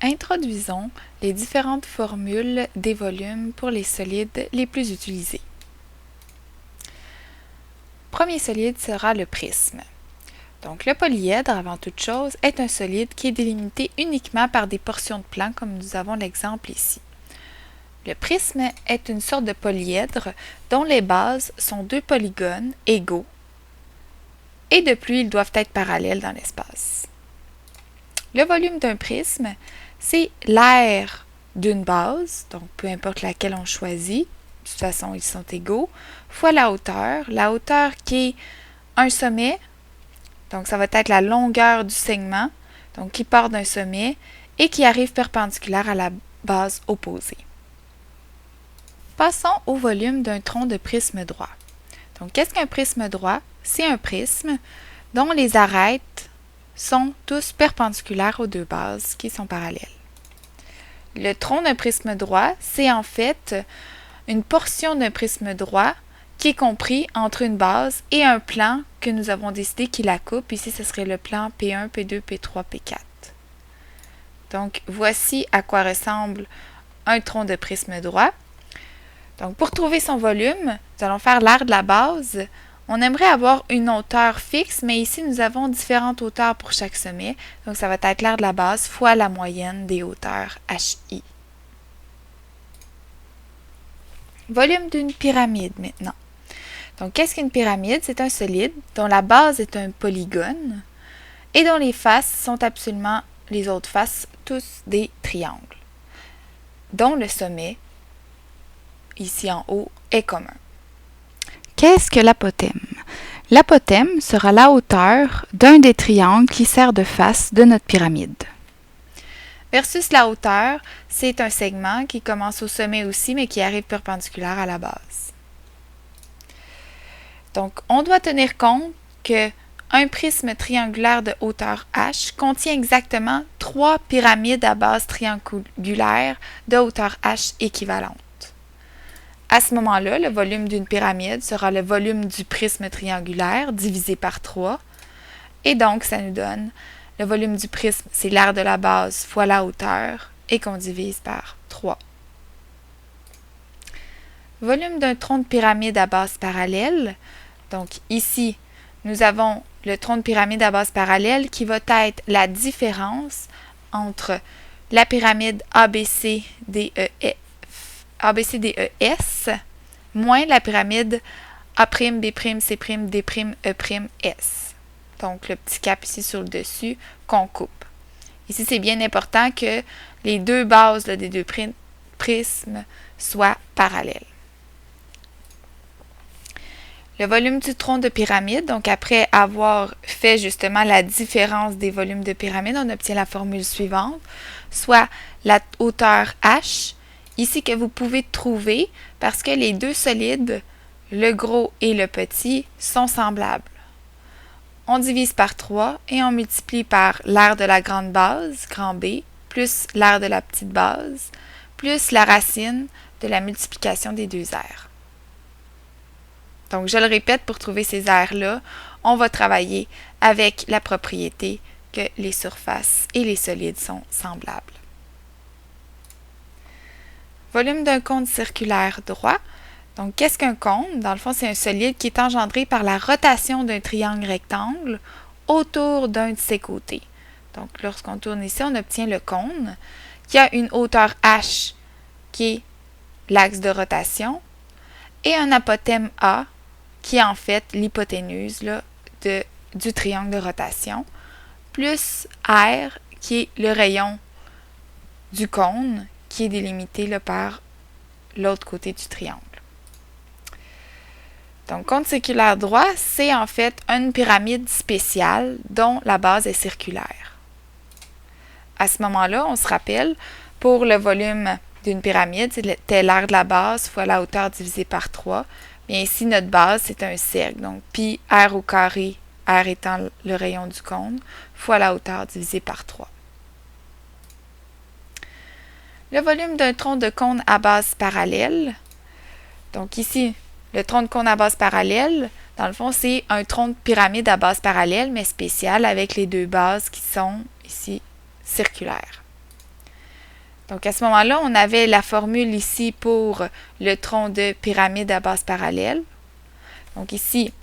Introduisons les différentes formules des volumes pour les solides les plus utilisés. Premier solide sera le prisme. Donc le polyèdre, avant toute chose, est un solide qui est délimité uniquement par des portions de plan, comme nous avons l'exemple ici. Le prisme est une sorte de polyèdre dont les bases sont deux polygones égaux et de plus ils doivent être parallèles dans l'espace. Le volume d'un prisme, c'est l'aire d'une base, donc peu importe laquelle on choisit, de toute façon ils sont égaux, fois la hauteur qui est un sommet, donc ça va être la longueur du segment, donc qui part d'un sommet et qui arrive perpendiculaire à la base opposée. Passons au volume d'un tronc de prisme droit. Donc qu'est-ce qu'un prisme droit? C'est un prisme dont les arêtes sont tous perpendiculaires aux deux bases qui sont parallèles. Le tronc d'un prisme droit, c'est en fait une portion d'un prisme droit qui est compris entre une base et un plan que nous avons décidé qui la coupe. Ici, ce serait le plan P1, P2, P3, P4. Donc, voici à quoi ressemble un tronc de prisme droit. Donc, pour trouver son volume, nous allons faire l'aire de la base. On aimerait avoir une hauteur fixe, mais ici, nous avons différentes hauteurs pour chaque sommet. Donc, ça va être l'aire de la base fois la moyenne des hauteurs HI. Volume d'une pyramide maintenant. Donc, qu'est-ce qu'une pyramide? C'est un solide dont la base est un polygone et dont les faces sont absolument les autres faces, tous des triangles, dont le sommet, ici en haut, est commun. Qu'est-ce que l'apothème? L'apothème sera la hauteur d'un des triangles qui sert de face de notre pyramide. Versus la hauteur, c'est un segment qui commence au sommet aussi, mais qui arrive perpendiculaire à la base. Donc, on doit tenir compte que un prisme triangulaire de hauteur h contient exactement 3 pyramides à base triangulaire de hauteur h équivalente. À ce moment-là, le volume d'une pyramide sera le volume du prisme triangulaire divisé par 3. Et donc, ça nous donne le volume du prisme, c'est l'aire de la base fois la hauteur, et qu'on divise par 3. Volume d'un tronc de pyramide à base parallèle. Donc ici, nous avons le tronc de pyramide à base parallèle qui va être la différence entre la pyramide ABCDEF moins la pyramide A', B', C', D', E', S. Donc le petit cap ici sur le dessus qu'on coupe. Ici, c'est bien important que les deux bases des deux prismes soient parallèles. Le volume du tronc de pyramide, donc après avoir fait justement la différence des volumes de pyramide, on obtient la formule suivante, soit la hauteur h, ici que vous pouvez trouver parce que les deux solides, le gros et le petit, sont semblables. On divise par 3 et on multiplie par l'aire de la grande base, grand B, plus l'aire de la petite base, plus la racine de la multiplication des deux aires. Donc, je le répète, pour trouver ces aires-là, on va travailler avec la propriété que les surfaces et les solides sont semblables. Volume d'un cône circulaire droit. Donc, qu'est-ce qu'un cône? Dans le fond, c'est un solide qui est engendré par la rotation d'un triangle rectangle autour d'un de ses côtés. Donc, lorsqu'on tourne ici, on obtient le cône qui a une hauteur h qui est l'axe de rotation et un apothème A qui est en fait l'hypoténuse du triangle de rotation, plus R qui est le rayon du cône qui est délimité par l'autre côté du triangle. Donc, cône circulaire droit, c'est en fait une pyramide spéciale dont la base est circulaire. À ce moment-là, on se rappelle, pour le volume d'une pyramide, c'était l'aire de la base fois la hauteur divisée par 3. Bien ici, notre base, c'est un cercle. Donc, pi r au carré, r étant le rayon du cône, fois la hauteur divisée par 3. Le volume d'un tronc de cône à base parallèle. Donc ici, le tronc de cône à base parallèle, dans le fond, c'est un tronc de pyramide à base parallèle, mais spécial, avec les deux bases qui sont ici circulaires. Donc, à ce moment-là, on avait la formule ici pour le tronc de pyramide à base parallèle. Donc, ici,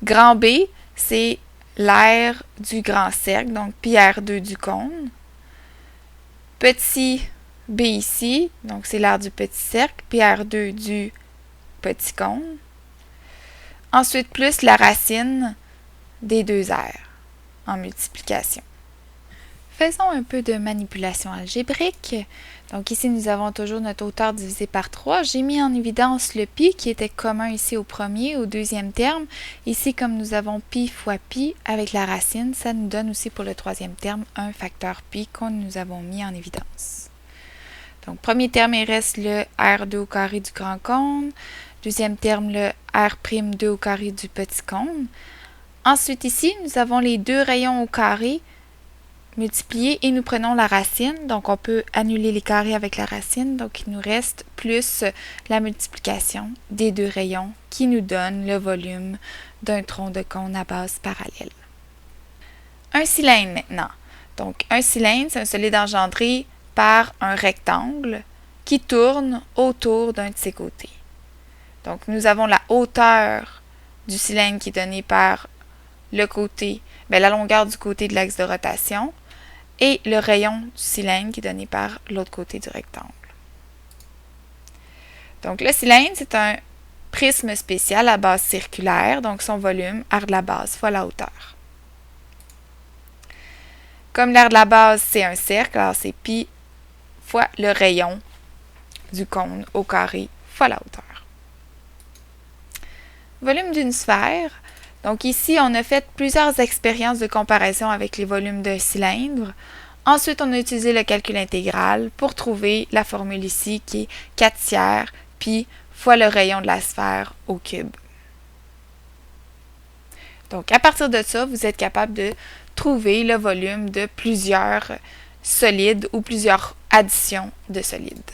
grand B, c'est l'aire du grand cercle, donc pi R2 du cône. Petit B ici, donc c'est l'aire du petit cercle, pi R2 du petit cône. Ensuite, plus la racine des deux aires en multiplication. Faisons un peu de manipulation algébrique. Donc ici, nous avons toujours notre hauteur divisée par 3. J'ai mis en évidence le pi qui était commun ici au premier, au deuxième terme. Ici, comme nous avons pi fois pi avec la racine, ça nous donne aussi pour le troisième terme un facteur pi que nous avons mis en évidence. Donc, premier terme, il reste le R2 au carré du grand cône. Deuxième terme, le R'2 au carré du petit cône. Ensuite, ici, nous avons les deux rayons au carré multipliés et nous prenons la racine. Donc, on peut annuler les carrés avec la racine. Donc, il nous reste plus la multiplication des deux rayons qui nous donne le volume d'un tronc de cône à base parallèle. Un cylindre maintenant. Donc, un cylindre, c'est un solide engendré par un rectangle qui tourne autour d'un de ses côtés. Donc, nous avons la hauteur du cylindre qui est donnée par le côté, la longueur du côté de l'axe de rotation, et le rayon du cylindre qui est donné par l'autre côté du rectangle. Donc, le cylindre, c'est un prisme spécial à base circulaire, donc son volume, R de la base, fois la hauteur. Comme l'aire de la base, c'est un cercle, alors c'est pi fois le rayon du cône au carré fois la hauteur. Volume d'une sphère. Donc ici, on a fait plusieurs expériences de comparaison avec les volumes d'un cylindre. Ensuite, on a utilisé le calcul intégral pour trouver la formule ici qui est 4/3 pi fois le rayon de la sphère au cube. Donc, à partir de ça, vous êtes capable de trouver le volume de plusieurs solides ou plusieurs additions de solides.